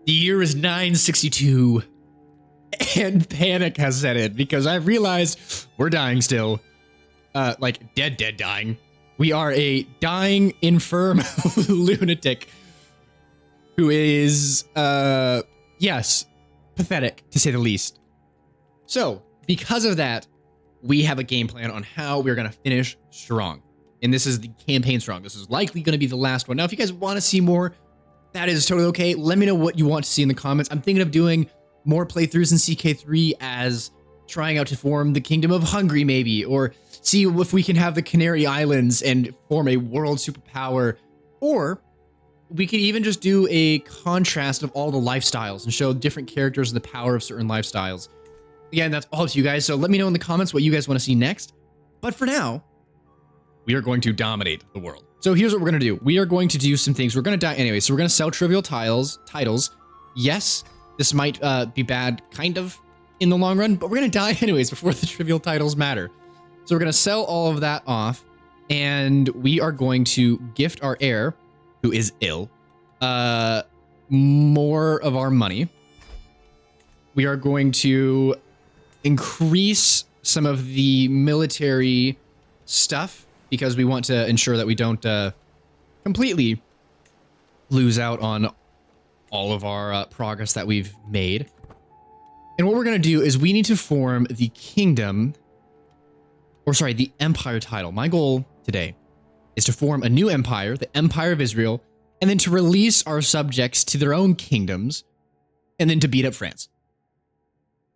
The year is 962, and panic has set in because I've realized we're dying still. Like dead dying. We are a dying, infirm lunatic who is, yes, pathetic, to say the least. So, because of that, we have a game plan on how we're going to finish strong. And this is the campaign strong. This is likely going to be the last one. Now, if you guys want to see more, that is totally okay. Let me know what you want to see in the comments. I'm thinking of doing more playthroughs in CK3 as trying out to form the Kingdom of Hungary, maybe, or see if we can have the Canary Islands and form a world superpower, or we could even just do a contrast of all the lifestyles and show different characters and the power of certain lifestyles. Again, that's all up to you guys, so let me know in the comments what you guys want to see next. But for now, we are going to dominate the world. So here's what we're going to do. We are going to do some things. We're going to die anyway, so we're going to sell trivial titles. Yes, this might be bad, kind of, in the long run, but we're going to die anyways before the trivial titles matter. So we're going to sell all of that off, and we are going to gift our heir, who is ill, more of our money. We are going to increase some of the military stuff because we want to ensure that we don't completely lose out on all of our progress that we've made. And what we're going to do is we need to form the kingdom, or sorry, the empire title. My goal today is to form a new empire, the Empire of Israel, and then to release our subjects to their own kingdoms, and then to beat up France.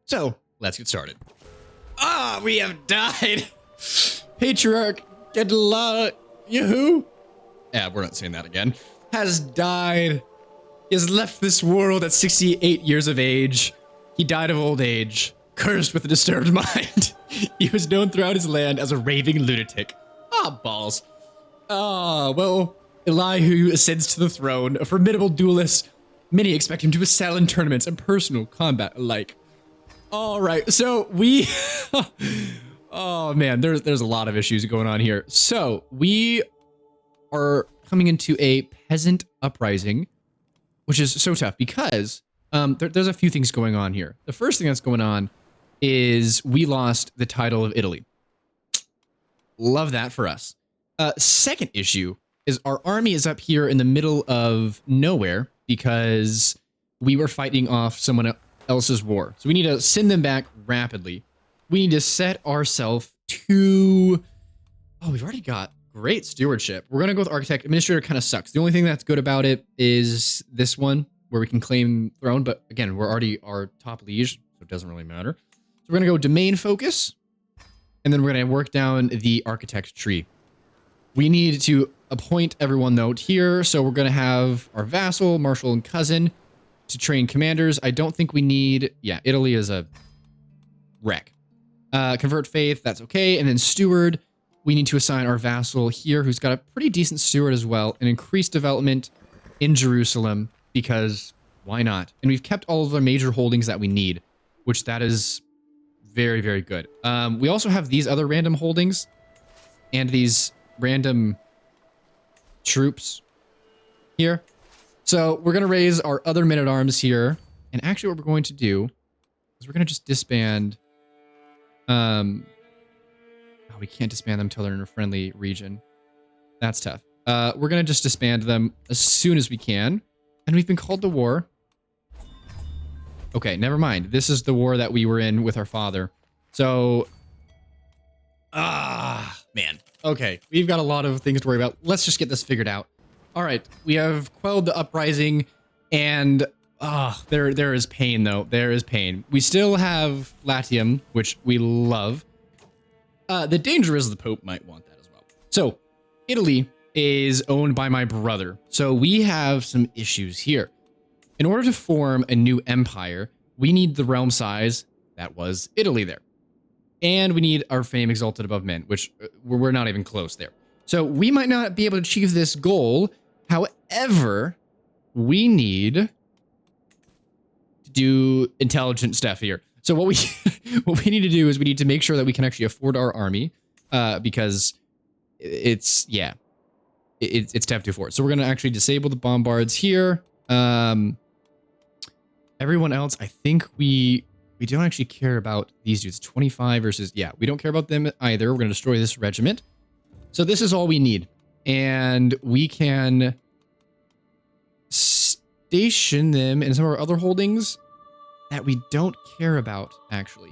So, let's get started. Ah, we have died! Patriarch Yahoo! Yeah, we're not saying that again. Has died. He has left this world at 68 years of age. He died of old age, cursed with a disturbed mind. He was known throughout his land as a raving lunatic. Ah, balls. Ah, well, Elihu ascends to the throne, a formidable duelist. Many expect him to excel in tournaments and personal combat alike. All right, so we... oh, man, there's a lot of issues going on here. So, we are coming into a peasant uprising, which is so tough because there's a few things going on here. The first thing that's going on is we lost the title of Italy. Love that for us. Second issue is our army is up here in the middle of nowhere because we were fighting off someone else's war. So we need to send them back rapidly. We need to set ourselves to... Oh, we've already got great stewardship. We're going to go with architect. Administrator kind of sucks. The only thing that's good about it is this one where we can claim throne. But again, we're already our top liege, so it doesn't really matter. So we're going to go domain focus. And then we're going to work down the architect tree. We need to appoint everyone, though, here. So we're going to have our vassal, marshal, and cousin to train commanders. I don't think we need... Yeah, Italy is a wreck. Convert faith, that's okay. And then steward, we need to assign our vassal here, who's got a pretty decent steward as well, and increase development in Jerusalem, because why not? And we've kept all of our major holdings that we need, which that is very, very good. We also have these other random holdings and these random troops here. So we're going to raise our other men-at-arms here. And actually what we're going to do is we're going to just disband... Oh, we can't disband them until they're in a friendly region. That's tough. We're going to just disband them as soon as we can. And we've been called to war. Okay, never mind. This is the war that we were in with our father. So... man. Okay, we've got a lot of things to worry about. Let's just get this figured out. All right, we have quelled the uprising, and there is pain, though. There is pain. We still have Latium, which we love. The danger is the Pope might want that as well. So, Italy is owned by my brother, so we have some issues here. In order to form a new empire, we need the realm size that was Italy there. And we need our fame exalted above men, which we're not even close there. So we might not be able to achieve this goal. However, we need to do intelligent stuff here. So what we what we need to do is we need to make sure that we can actually afford our army, because it's tough to afford. So we're going to actually disable the bombards here. Everyone else, I think we don't actually care about these dudes. 25 versus, yeah, we don't care about them either. We're going to destroy this regiment. So this is all we need. And we can station them in some of our other holdings that we don't care about, actually.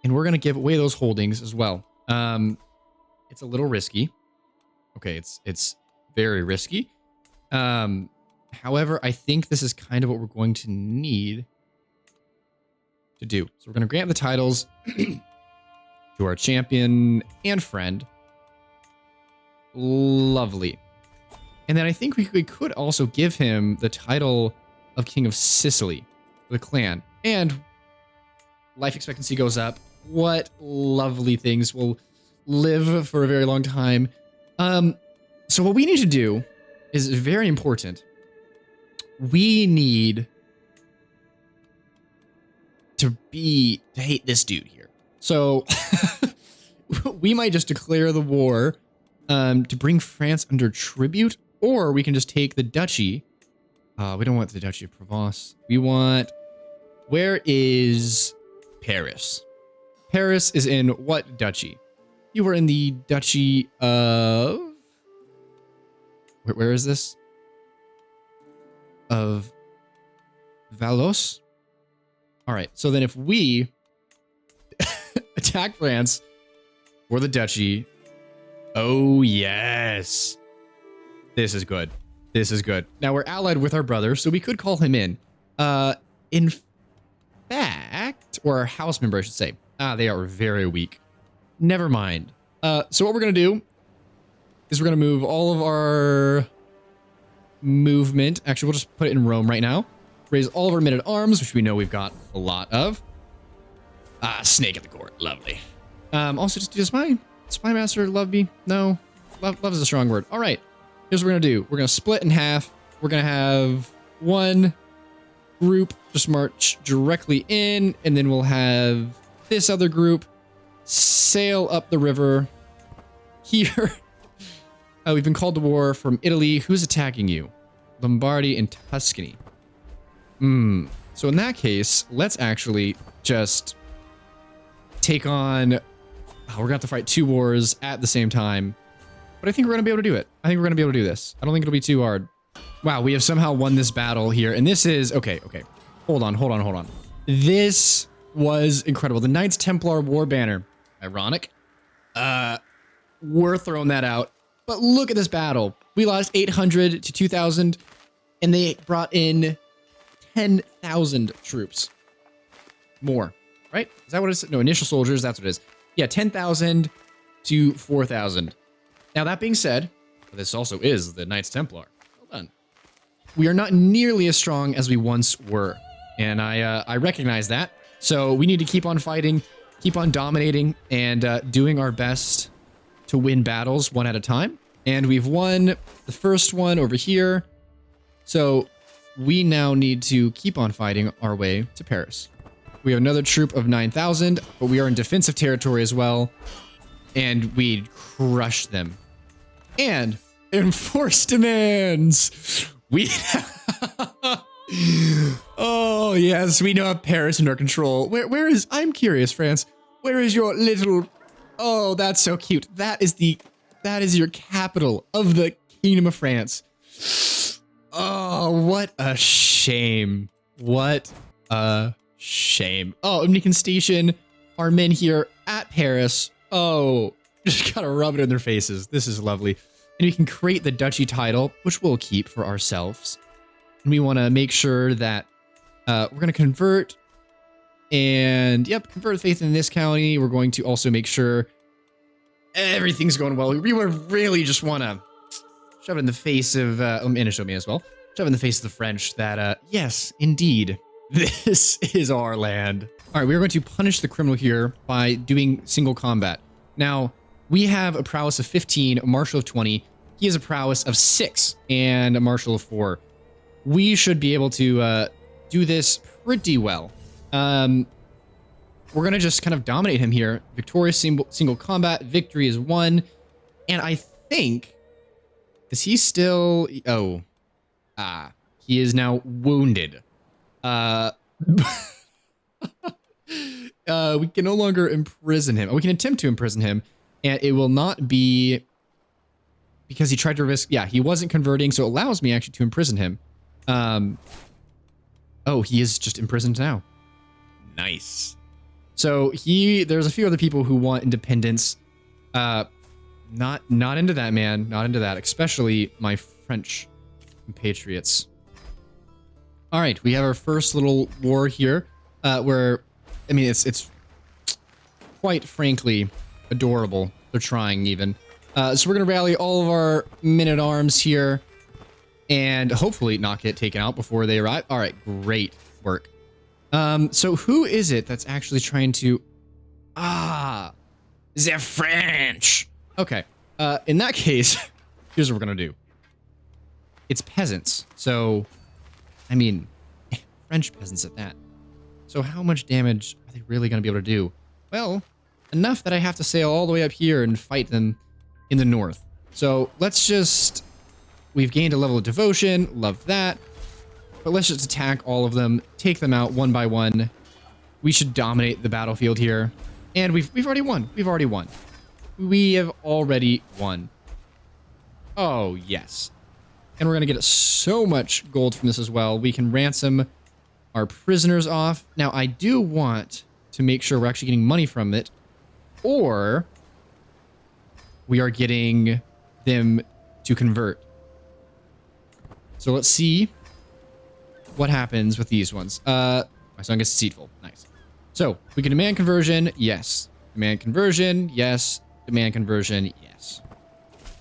And we're going to give away those holdings as well. It's a little risky. Okay, it's very risky. However, I think this is kind of what we're going to need to do. So we're going to grant the titles to our champion and friend. Lovely. And then I think we could also give him the title of King of Sicily for the clan. And life expectancy goes up. What lovely things. We'll live for a very long time. So what we need to do is very important. We need to hate this dude here. So we might just declare the war to bring France under tribute, or we can just take the duchy. We don't want the duchy of Provence. We want, where is Paris? Paris is in what duchy? You were in the duchy of, where is this? Of Valos? All right, so then if we attack France for the duchy, oh yes, this is good. This is good. Now we're allied with our brother, so we could call him in. In fact, or our house member, I should say. They are very weak. Never mind. So what we're gonna do is we're gonna move all of our movement. Actually, we'll just put it in Rome right now. Raise all of our men at arms, which we know we've got a lot of. Snake at the court. Lovely. Also, just does my spy master love me? No. Love is a strong word. All right. Here's what we're going to do. We're going to split in half. We're going to have one group just march directly in, and then we'll have this other group sail up the river here. We've been called to war from Italy. Who's attacking you? Lombardy and Tuscany. So in that case, let's actually just take on... we're going to have to fight two wars at the same time. But I think we're going to be able to do it. I think we're going to be able to do this. I don't think it'll be too hard. Wow, we have somehow won this battle here. And this is... Okay. Hold on. This was incredible. The Knights Templar War Banner. Ironic. We're throwing that out. But look at this battle. We lost 800 to 2,000. And they brought in 10,000 troops. More. Right? Is that what it is? No, initial soldiers. That's what it is. Yeah, 10,000 to 4,000. Now, that being said, this also is the Knights Templar. Well done. We are not nearly as strong as we once were. And I recognize that. So we need to keep on fighting, keep on dominating, and doing our best to win battles one at a time. And we've won the first one over here. So we now need to keep on fighting our way to Paris. We have another troop of 9,000, but we are in defensive territory as well. And we crushed them. And enforced demands. We... Oh, yes, we now have Paris under control. Where is... I'm curious, France. Where is your little... Oh, that's so cute. That is your capital of the Kingdom of France. Oh, what a shame. What a shame. Oh, and we can station our men here at Paris. Oh, just gotta rub it in their faces. This is lovely. And we can create the duchy title, which we'll keep for ourselves. And we want to make sure that we're going to convert and, yep, convert faith in this county. We're going to also make sure everything's going well. We would really just want to shove it in the face of, and show me as well, shove it in the face of the French that, yes, indeed, this is our land. All right, we're going to punish the criminal here by doing single combat. Now, we have a prowess of 15, a martial of 20. He has a prowess of 6 and a martial of 4. We should be able to do this pretty well. We're going to just kind of dominate him here. Victorious single combat. Victory is 1. And I think... Is he still... Oh. He is now wounded. Uh, we can no longer imprison him. We can attempt to imprison him, and it will not be because he tried to risk. Yeah, he wasn't converting, so it allows me actually to imprison him. Oh, he is just imprisoned now. Nice. So there's a few other people who want independence. Not into that, man. Not into that. Especially my French compatriots. All right, we have our first little war here, where, I mean, it's quite frankly adorable. They're trying even. So we're gonna rally all of our men-at-arms here, and hopefully not get taken out before they arrive. All right, great work. So who is it that's actually trying to? The French. Okay. In that case, here's what we're gonna do. It's peasants, so, I mean, French peasants at that. So how much damage are they really gonna be able to do? Well, enough that I have to sail all the way up here and fight them in the north. So let's just, we've gained a level of devotion, love that. But let's just attack all of them, take them out one by one. We should dominate the battlefield here. And we've already won. We've already won. We have already won. Oh, yes. And we're going to get so much gold from this as well. We can ransom our prisoners off. Now, I do want to make sure we're actually getting money from it. Or we are getting them to convert. So let's see what happens with these ones. My son gets deceitful. Nice. So we can demand conversion. Yes. Demand conversion. Yes. Demand conversion. Yes.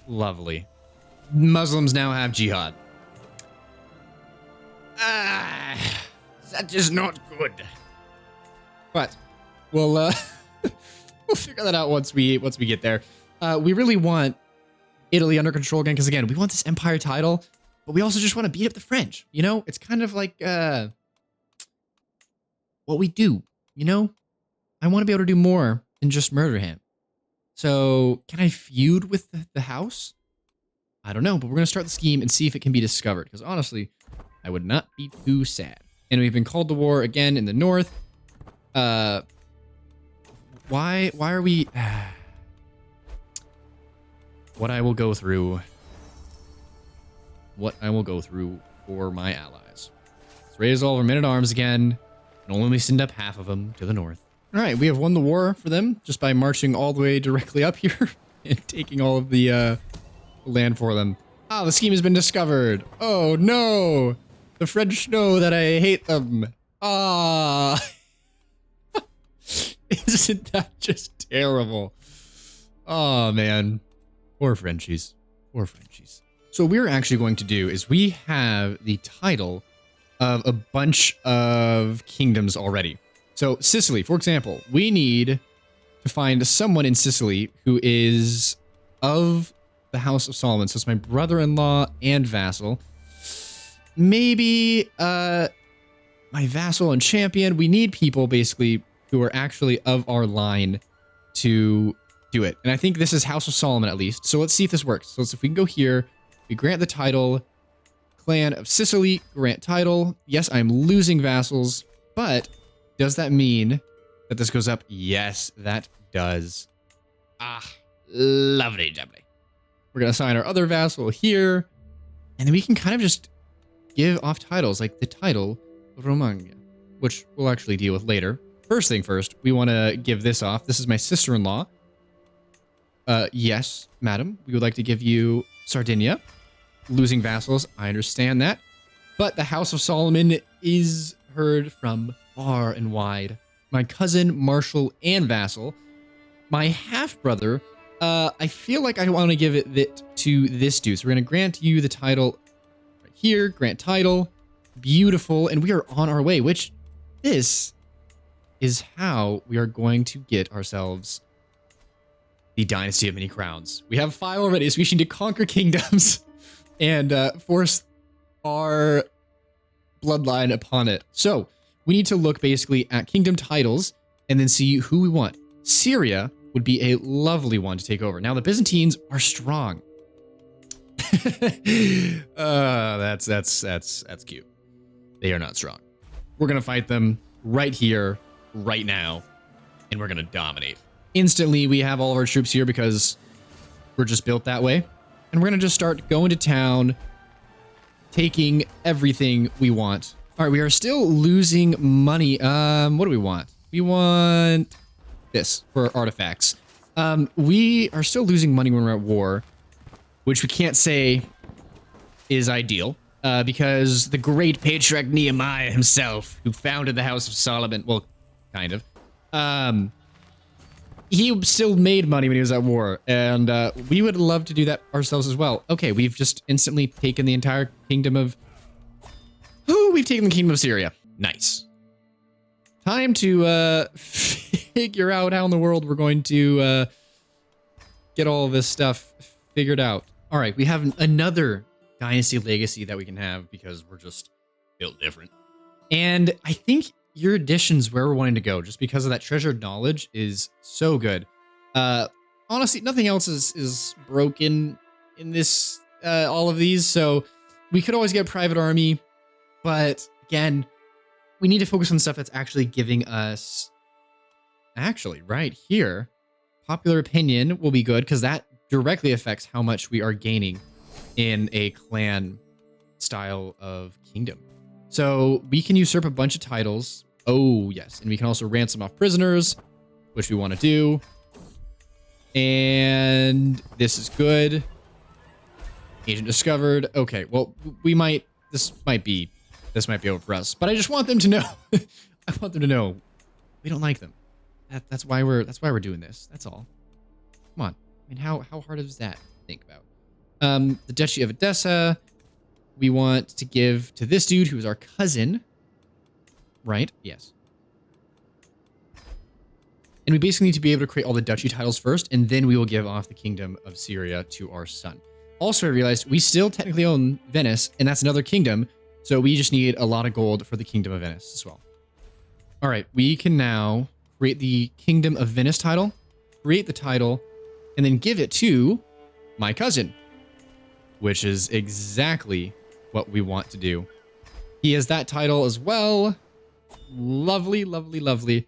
Lovely. Muslims now have jihad. That is not good. But we'll we'll figure that out once we get there. We really want Italy under control again, because again, we want this empire title, but we also just want to beat up the French. You know, it's kind of like what we do. You know, I want to be able to do more than just murder him. So can I feud with the house? I don't know, but we're going to start the scheme and see if it can be discovered. Because honestly, I would not be too sad. And we've been called to war again in the north. Why are we... What I will go through for my allies. Let's raise all of our men-at-arms again, and only send up half of them to the north. All right, we have won the war for them just by marching all the way directly up here and taking all of the land for them. Ah, the scheme has been discovered. Oh no, the French know that I hate them. Ah, isn't that just terrible? Oh man, poor Frenchies, poor Frenchies. So what we're actually going to do is we have the title of a bunch of kingdoms already. So Sicily, for example, we need to find someone in Sicily who is of the House of Solomon. So it's my brother-in-law and vassal. Maybe my vassal and champion. We need people basically who are actually of our line to do it. And I think this is House of Solomon at least. So let's see if this works. So if we can go here, we grant the title, Clan of Sicily, grant title. Yes, I'm losing vassals, but does that mean that this goes up? Yes, that does. Ah, lovely jubbly. We're going to assign our other vassal here, and then we can kind of just give off titles, like the title of Romagna, which we'll actually deal with later. First thing first, we want to give this off. This is my sister-in-law. Yes, madam, we would like to give you Sardinia. Losing vassals, I understand that. But the House of Solomon is heard from far and wide. My cousin, marshal, and vassal. My half-brother, I feel like I want to give it to this dude. So we're going to grant you the title right here. Grant title. Beautiful. And we are on our way, which this is how we are going to get ourselves the Dynasty of Many Crowns. We have 5 already, so we should need to conquer kingdoms and force our bloodline upon it. So we need to look basically at kingdom titles and then see who we want. Syria would be a lovely one to take over. Now the Byzantines are strong. That's cute. They are not strong. we're going to fight them right here, right now, and we're going to dominate. Instantly, we have all of our troops here because we're just built that way. And we're going to just start going to town, taking everything we want. All right, we are still losing money. What do we want? We want this for artifacts. We are still losing money when we're at war, which we can't say is ideal, because the great patriarch Nehemiah himself, who founded the House of Solomon, well, kind of, he still made money when he was at war, and we would love to do that ourselves as well. Okay, we've just instantly taken the entire kingdom of... we've taken the kingdom of Syria. Nice. Time to figure out how in the world we're going to get all of this stuff figured out. All right, we have another dynasty legacy that we can have because we're just built different. And I think your addition's where we're wanting to go, just because of that treasured knowledge is so good. Honestly, nothing else is broken in this all of these, so we could always get a private army, but again, we need to focus on stuff that's actually giving us... Actually, right here, popular opinion will be good, because that directly affects how much we are gaining in a clan style of kingdom. So we can usurp a bunch of titles. Oh, yes. And we can also ransom off prisoners, which we want to do. And this is good. Agent discovered. Okay, well, this might be over for us. But I just want them to know. I want them to know we don't like them. That's why we're doing this. That's all. Come on. I mean, how hard is that to think about? The Duchy of Edessa, we want to give to this dude who is our cousin. Right? Yes. And we basically need to be able to create all the duchy titles first, and then we will give off the kingdom of Syria to our son. Also, I realized we still technically own Venice, and that's another kingdom, so we just need a lot of gold for the kingdom of Venice as well. All right, we can now create the kingdom of Venice title, create the title, and then give it to my cousin, which is exactly what we want to do. He has that title as well. Lovely, lovely, lovely.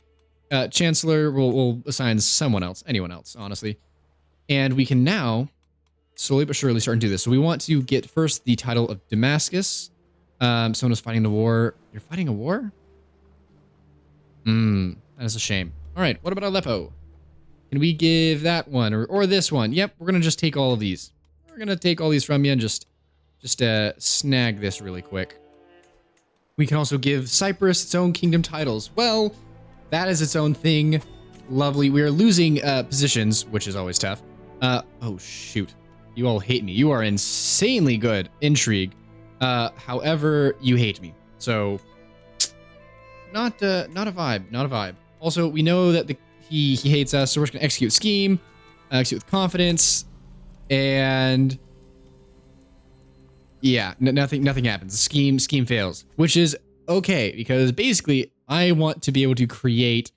Chancellor will assign someone else, anyone else, honestly. And we can now slowly but surely start to do this. So we want to get first the title of Damascus. Someone is fighting the war. You're fighting a war? That is a shame. All right, what about Aleppo? Can we give that one or this one? Yep, we're going to just take all of these. We're going to take all these from you and just snag this really quick. We can also give Cyprus its own kingdom titles. Well, that is its own thing. Lovely. We are losing positions, which is always tough. Oh, shoot. You all hate me. You are insanely good. Intrigue. However, you hate me. So, not a vibe. Not a vibe. Also, we know that he hates us, so we're just going to execute scheme. Execute with confidence. And... yeah, nothing happens. The scheme fails, which is okay, because basically I want to be able to create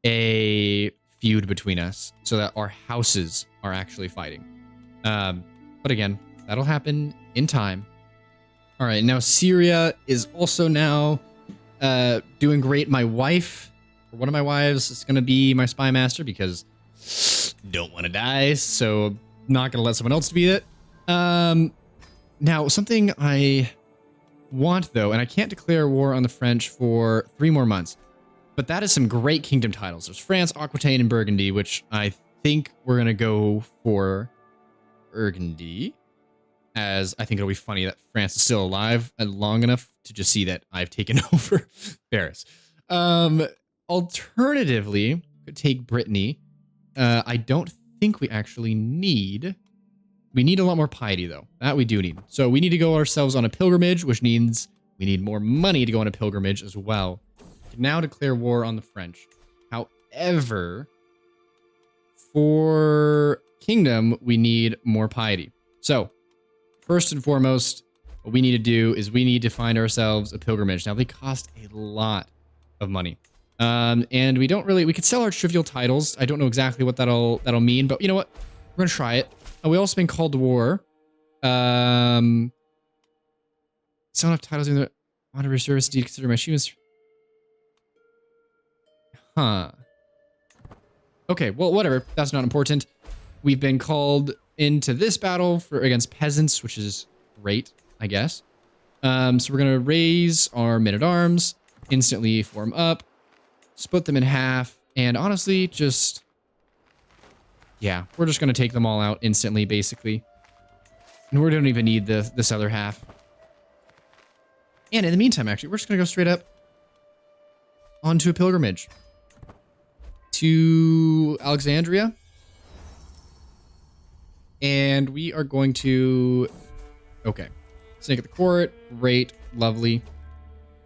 a feud between us so that our houses are actually fighting. But again, that'll happen in time. All right, now Syria is also now doing great. My wife, or one of my wives, is going to be my spy master because don't want to die, so not going to let someone else be it. Now, something I want, though, and I can't declare war on the French for 3 more months, but that is some great kingdom titles. There's France, Aquitaine, and Burgundy, which I think we're going to go for Burgundy, as I think it'll be funny that France is still alive long enough to just see that I've taken over Paris. Alternatively, could take Brittany. I don't think we actually need... We need a lot more piety, though. That we do need. So we need to go ourselves on a pilgrimage, which means we need more money to go on a pilgrimage as well. We can now declare war on the French. However, for kingdom, we need more piety. So, first and foremost, what we need to do is we need to find ourselves a pilgrimage. Now, they cost a lot of money. And we don't really... We could sell our trivial titles. I don't know exactly what that'll mean, but you know what? We're going to try it. We also been called to war. Some of titles in the honorary service. Do you consider my achievements? Huh. Okay, well, whatever. That's not important. We've been called into this battle against peasants, which is great, I guess. So we're going to raise our men-at-arms, instantly form up, split them in half, and honestly, just... yeah, we're just going to take them all out instantly, basically. And we don't even need this other half. And in the meantime, actually, we're just going to go straight up onto a pilgrimage to Alexandria. And we are going to... okay. Snake at the court. Great. Lovely.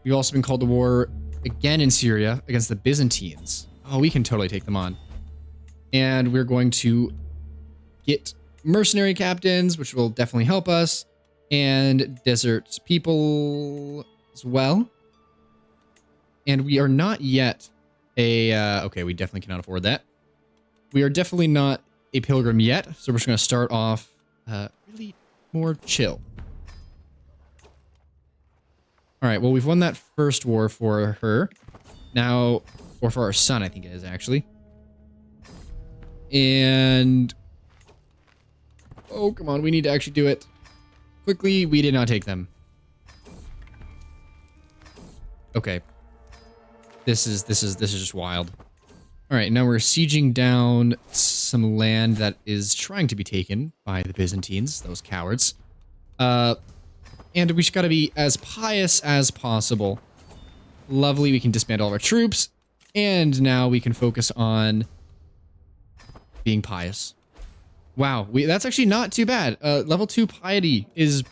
We've also been called to war again in Syria against the Byzantines. Oh, we can totally take them on. And we're going to get mercenary captains, which will definitely help us, and desert people as well. And we are not yet a... okay, we definitely cannot afford that. We are definitely not a pilgrim yet, so we're just going to start off really more chill. All right, well, we've won that first war for her. Now, or for our son, I think it is, actually. And... oh, come on, we need to actually do it. Quickly, we did not take them. Okay. This is just wild. All right, now we're sieging down some land that is trying to be taken by the Byzantines, those cowards. And we just gotta be as pious as possible. Lovely, we can disband all of our troops, and now we can focus on being pious. Wow, that's actually not too bad. Level 2 piety is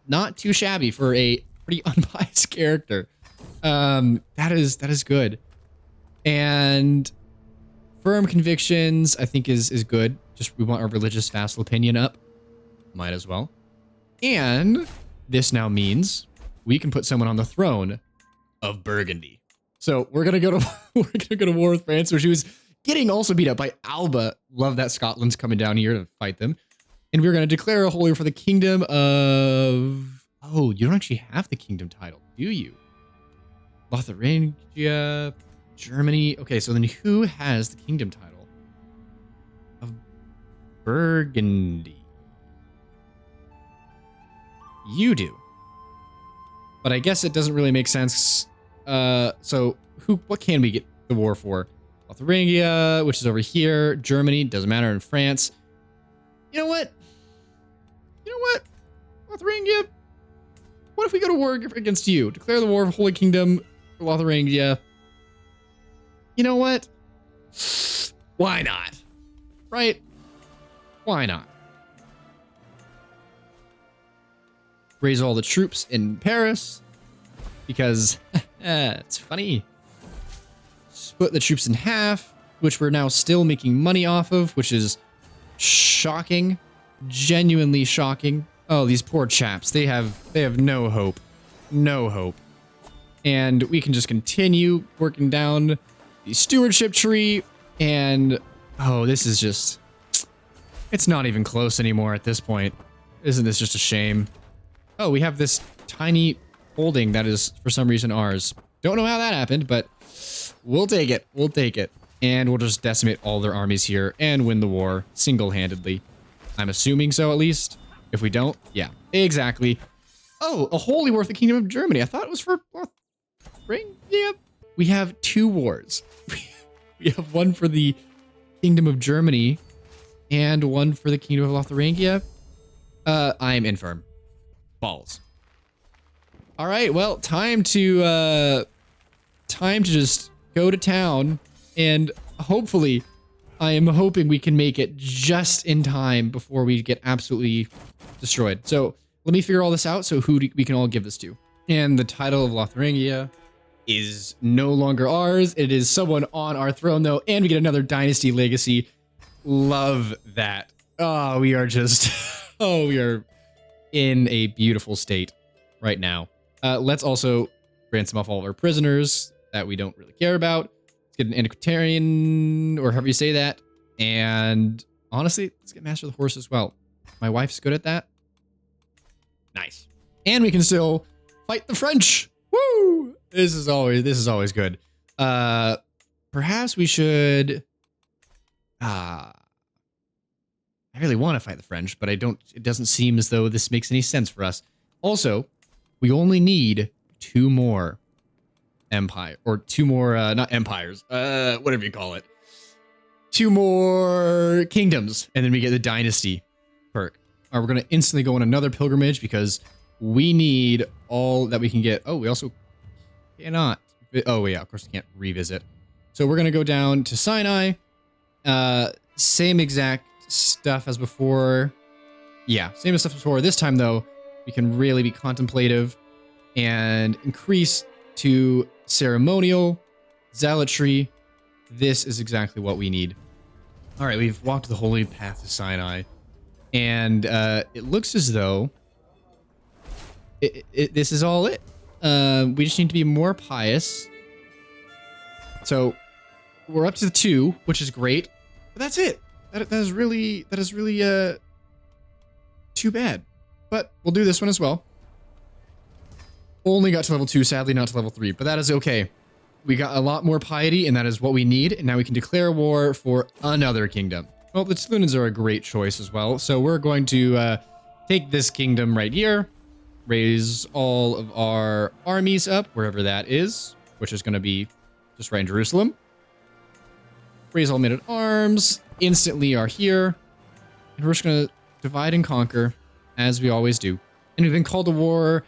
not too shabby for a pretty unpious character. That is good. And firm convictions, I think, is good. Just we want our religious vassal opinion up. Might as well. And this now means we can put someone on the throne of Burgundy. So we're gonna go to war with France, where she was getting also beat up by Alba. Love that Scotland's coming down here to fight them. And we're gonna declare a holy for the kingdom of... oh, you don't actually have the kingdom title, do you? Lotharingia, Germany. Okay, so then who has the kingdom title of Burgundy? You do. But I guess it doesn't really make sense. So what can we get the war for? Lotharingia, which is over here. Germany, doesn't matter. In France. You know what? Lotharingia, what if we go to war against you? Declare the war of Holy Kingdom for Lotharingia. You know what? Why not? Right? Why not? Raise all the troops in Paris, because it's funny. Split the troops in half, which we're now still making money off of, which is shocking. Genuinely shocking. Oh, these poor chaps. They have no hope. No hope. And we can just continue working down the stewardship tree, and oh, this is just... it's not even close anymore at this point. Isn't this just a shame? Oh, we have this tiny holding that is, for some reason, ours. Don't know how that happened, but we'll take it. We'll take it. And we'll just decimate all their armies here and win the war single-handedly. I'm assuming so, at least. If we don't, yeah, exactly. Oh, a holy war for the Kingdom of Germany. I thought it was for Lotharingia. We have 2 wars. We have one for the Kingdom of Germany and one for the Kingdom of Lotharingia. I'm infirm. Balls. All right, well, time to just go to town, and hopefully, I am hoping we can make it just in time before we get absolutely destroyed. So let me figure all this out. So who we can all give this to? And the title of Lotharingia is no longer ours. It is someone on our throne, though, and we get another dynasty legacy. Love that. Oh, we are just... oh, we are in a beautiful state right now. Let's also ransom off all of our prisoners that we don't really care about. Let's get an antiquarian, or however you say that. And honestly, let's get Master of the Horse as well. My wife's good at that. Nice. And we can still fight the French. Woo! This is always good. perhaps we should... I really want to fight the French, but I don't... It doesn't seem as though this makes any sense for us. Also, we only need 2 more empire... Or 2 more... not empires. Whatever you call it. 2 more kingdoms, and then we get the dynasty perk. All right, we're going to instantly go on another pilgrimage because we need all that we can get. Oh, we also cannot... Oh, yeah, of course we can't revisit. So we're going to go down to Sinai. Same exact stuff as before. Yeah, same stuff as before. This time, though, we can really be contemplative and increase to ceremonial, zealotry. This is exactly what we need. All right, we've walked the holy path to Sinai, and it looks as though this is all it. We just need to be more pious. So we're up to the 2, which is great, but that's it. That is really too bad. But we'll do this one as well. Only got to level 2, sadly not to level 3, but that is okay. We got a lot more piety, and that is what we need, and now we can declare war for another kingdom. Well, the Tulunans are a great choice as well, so we're going to take this kingdom right here, raise all of our armies up, wherever that is, which is going to be just right in Jerusalem. Raise all men-at-arms, instantly are here, and we're just going to divide and conquer, as we always do. And we've been called to war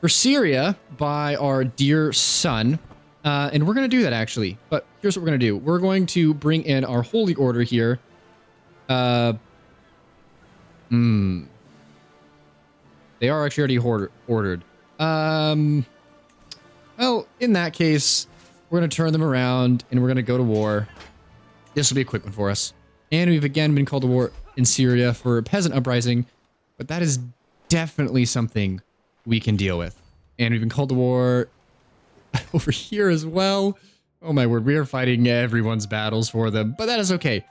for Syria by our dear son. And we're going to do that, actually. But here's what we're going to do. We're going to bring in our holy order here. They are actually already ordered. Well, in that case, we're going to turn them around, and we're going to go to war. This will be a quick one for us. And we've again been called to war in Syria for a peasant uprising. But that is definitely something we can deal with. And we've been called to war over here as well. Oh my word, we are fighting everyone's battles for them, but that is okay.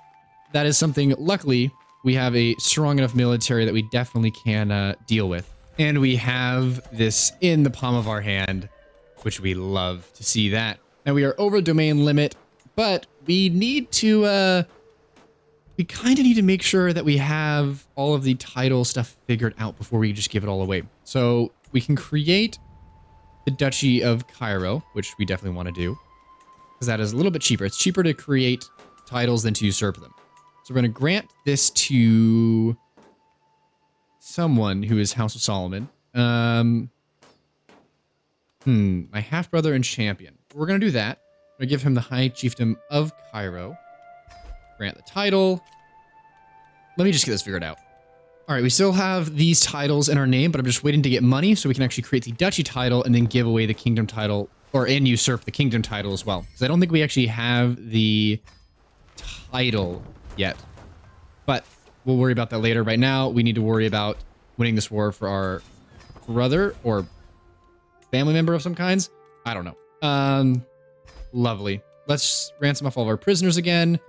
That is something, luckily, we have a strong enough military that we definitely can deal with. And we have this in the palm of our hand, which we love to see that. Now we are over domain limit, but we need to, we kind of need to make sure that we have all of the title stuff figured out before we just give it all away. So we can create the Duchy of Cairo, which we definitely want to do, because that is a little bit cheaper. It's cheaper to create titles than to usurp them. So we're going to grant this to someone who is House of Solomon. My half-brother and champion. We're going to do that. We're going to give him the High Chiefdom of Cairo. Grant the title. Let me just get this figured out. All right, we still have these titles in our name, but I'm just waiting to get money so we can actually create the duchy title and then give away the kingdom title, and usurp the kingdom title as well. Because I don't think we actually have the title yet. But we'll worry about that later. Right now, we need to worry about winning this war for our brother or family member of some kinds. I don't know. Lovely. Let's ransom off all of our prisoners again.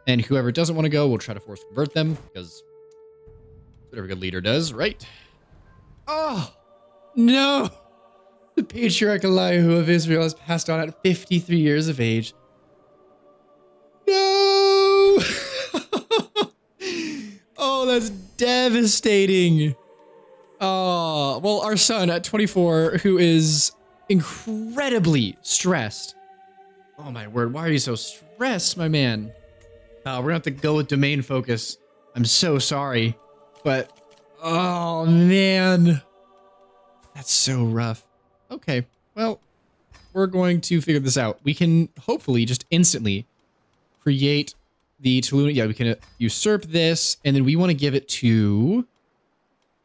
And whoever doesn't want to go, we'll try to force convert them, because whatever good leader does, right? Oh, no! The patriarch Elihu of Israel has passed on at 53 years of age. No! Oh, that's devastating. Oh, well, our son at 24, who is incredibly stressed. Oh, my word. Why are you so stressed, my man? We're going to have to go with domain focus. I'm so sorry. But, oh, man. That's so rough. Okay, well, we're going to figure this out. We can hopefully just instantly create the Tulun. Yeah, we can usurp this, and then we want to give it to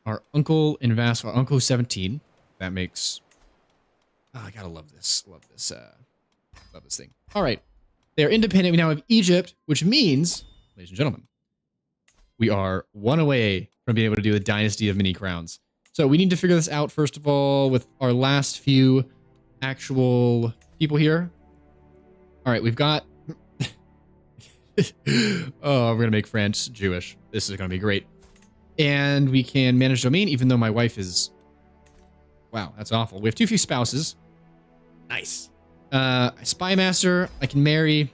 our uncle and vassal, Uncle 17. That makes... Oh, I gotta love this. Love this thing. All right. They're independent. We now have Egypt, which means, ladies and gentlemen, we are one away from being able to do the Dynasty of Many Crowns. So we need to figure this out, first of all, with our last few actual people here. All right, we've got... Oh, we're going to make France Jewish. This is going to be great. And we can manage domain, even though my wife is... Wow, that's awful. We have too few spouses. Nice. Spy master, I can marry.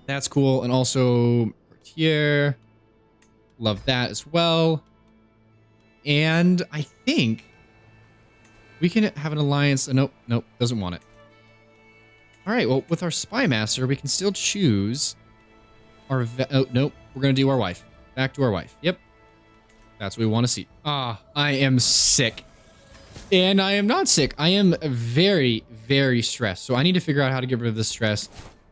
That's cool. And also Courtier. Love that as well. And I think we can have an alliance. Nope, nope, doesn't want it. All right, well, with our spy master, we can still choose our... Oh, nope, we're going to do our wife. Back to our wife. Yep. That's what we want to see. Ah, I am sick. And I am not sick. I am very, very stressed. So I need to figure out how to get rid of this stress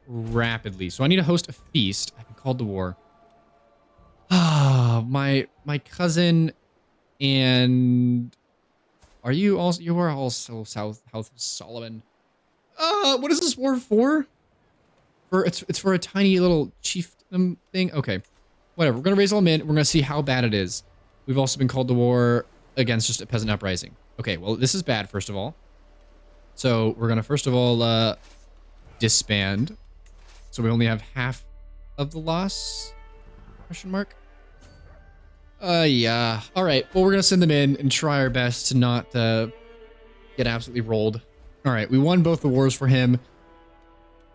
rapidly. So I need to host a feast. I've been called to war. Ah, my cousin and... Are you also... You are also South of Solomon. What is this war for? It's for a tiny little chiefdom thing? Okay. Whatever. We're gonna raise all men. We're gonna see how bad it is. We've also been called to war against just a peasant uprising. Okay, well, this is bad, first of all. So we're gonna first of all disband. So we only have half of the loss? Question mark? Yeah. Alright, well, we're gonna send them in and try our best to not get absolutely rolled. Alright, we won both the wars for him.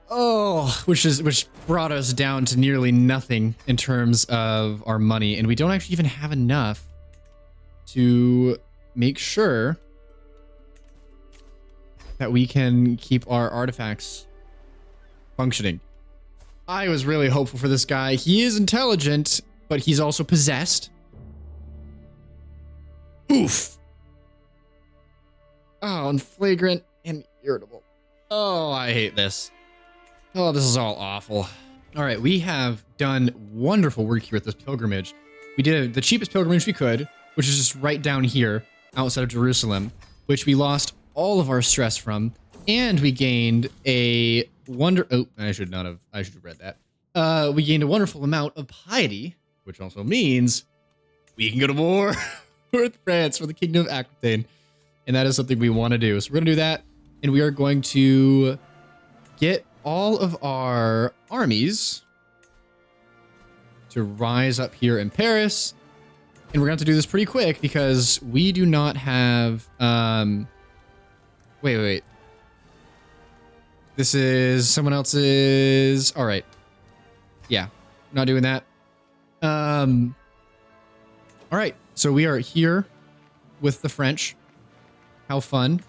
Oh, which brought us down to nearly nothing in terms of our money, and we don't actually even have enough to make sure that we can keep our artifacts functioning. I was really hopeful for this guy. He is intelligent, but he's also possessed. Oof. Oh, and flagrant and irritable. Oh, I hate this. Oh, this is all awful. All right, we have done wonderful work here at this pilgrimage. We did the cheapest pilgrimage we could, which is just right down here outside of Jerusalem, which we lost all of our stress from, and we gained a I should have read that. We gained a wonderful amount of piety, which also means we can go to war with France for the Kingdom of Aquitaine, and that is something we want to do. So we're gonna do that, and we are going to get all of our armies to rise up here in Paris. And we're going to have to do this pretty quick because we do not have... Wait. This is someone else's... All right. Yeah, not doing that. All right, so we are here with the French. How fun.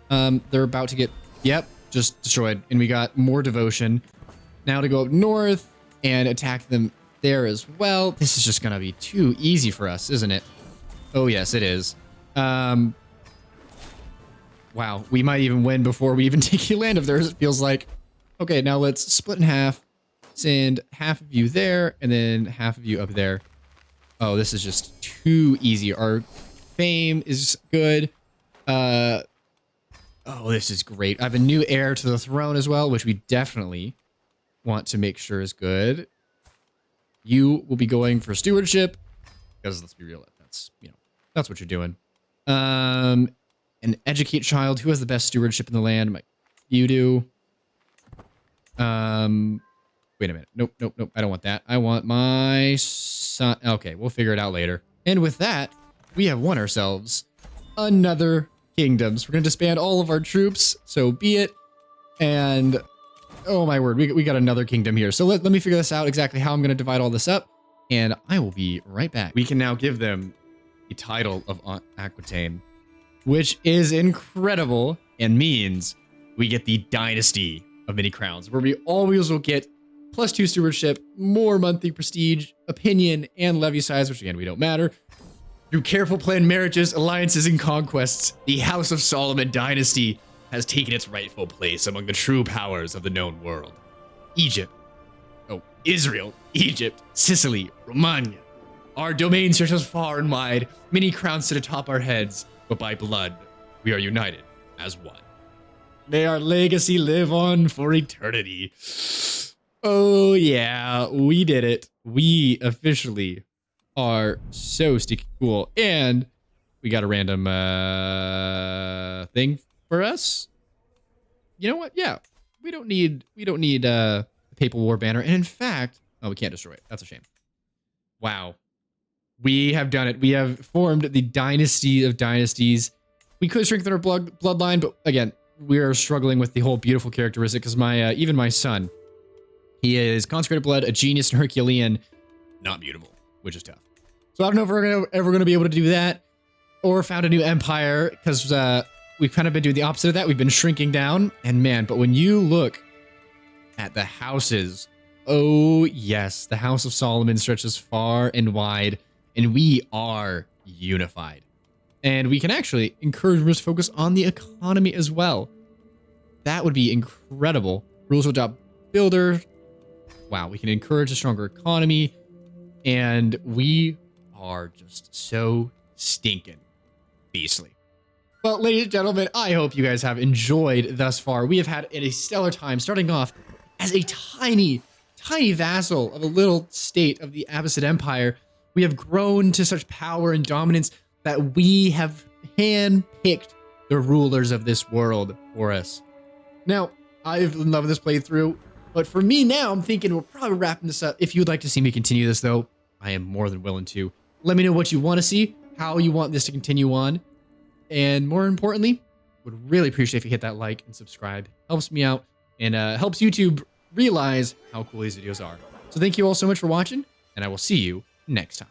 They're about to get... Yep. Just destroyed, and we got more devotion. Now to go up north and attack them there as well. This is just gonna be too easy for us, isn't it? Oh yes, it is. Wow, we might even win before we even take a land of theirs, it feels like. Okay, now let's split in half. Send half of you there, and then half of you up there. Oh, this is just too easy. Our fame is good. Oh, this is great. I have a new heir to the throne as well, which we definitely want to make sure is good. You will be going for stewardship, because let's be real, that's what you're doing. And educate child. Who has the best stewardship in the land? You do. Wait a minute. Nope. I don't want that. I want my son. Okay, we'll figure it out later. And with that, we have won ourselves another kingdoms. We're going to disband all of our troops, so be it. And oh my word, we got another kingdom here. So let me figure this out exactly how I'm going to divide all this up, and I will be right back. We can now give them the title of Aquitaine, which is incredible and means we get the dynasty of many crowns, where we always will get +2 stewardship, more monthly prestige, opinion, and levy size, which again, we don't matter. Through careful planned marriages, alliances, and conquests, the House of Solomon dynasty has taken its rightful place among the true powers of the known world. Israel, Egypt, Sicily, Romagna. Our domain stretches far and wide, many crowns sit atop our heads, but by blood, we are united as one. May our legacy live on for eternity. Oh yeah, we did it. We officially are so sticky cool, and we got a random thing for us. You know what? Yeah, we don't need a papal war banner, and in fact, oh, we can't destroy it. That's a shame. Wow, we have done it. We have formed the dynasty of dynasties. We could strengthen our bloodline, but again, we are struggling with the whole beautiful characteristic because my even my son, He is consecrated blood, a genius, and Herculean. Not beautiful, which is tough. So I don't know if we're ever gonna be able to do that or found a new empire, because we've kind of been doing the opposite of that. We've been shrinking down, and man, but when you look at the houses, oh yes, the House of Solomon stretches far and wide, and we are unified. And we can actually encourage rulers to focus on the economy as well. That would be incredible. Rules will adopt builder. Wow, we can encourage a stronger economy, and we are just so stinking beastly. Well, ladies and gentlemen, I hope you guys have enjoyed thus far. We have had a stellar time, starting off as a tiny vassal of a little state of the Abbasid Empire. We have grown to such power and dominance that we have handpicked the rulers of this world for us. Now, I've loved this playthrough, but for me now, I'm thinking we're probably wrapping this up. If you'd like to see me continue this, though, I am more than willing to. Let me know what you want to see, how you want this to continue on, and more importantly, would really appreciate if you hit that like and subscribe. Helps me out and helps YouTube realize how cool these videos are. So thank you all so much for watching, and I will see you next time.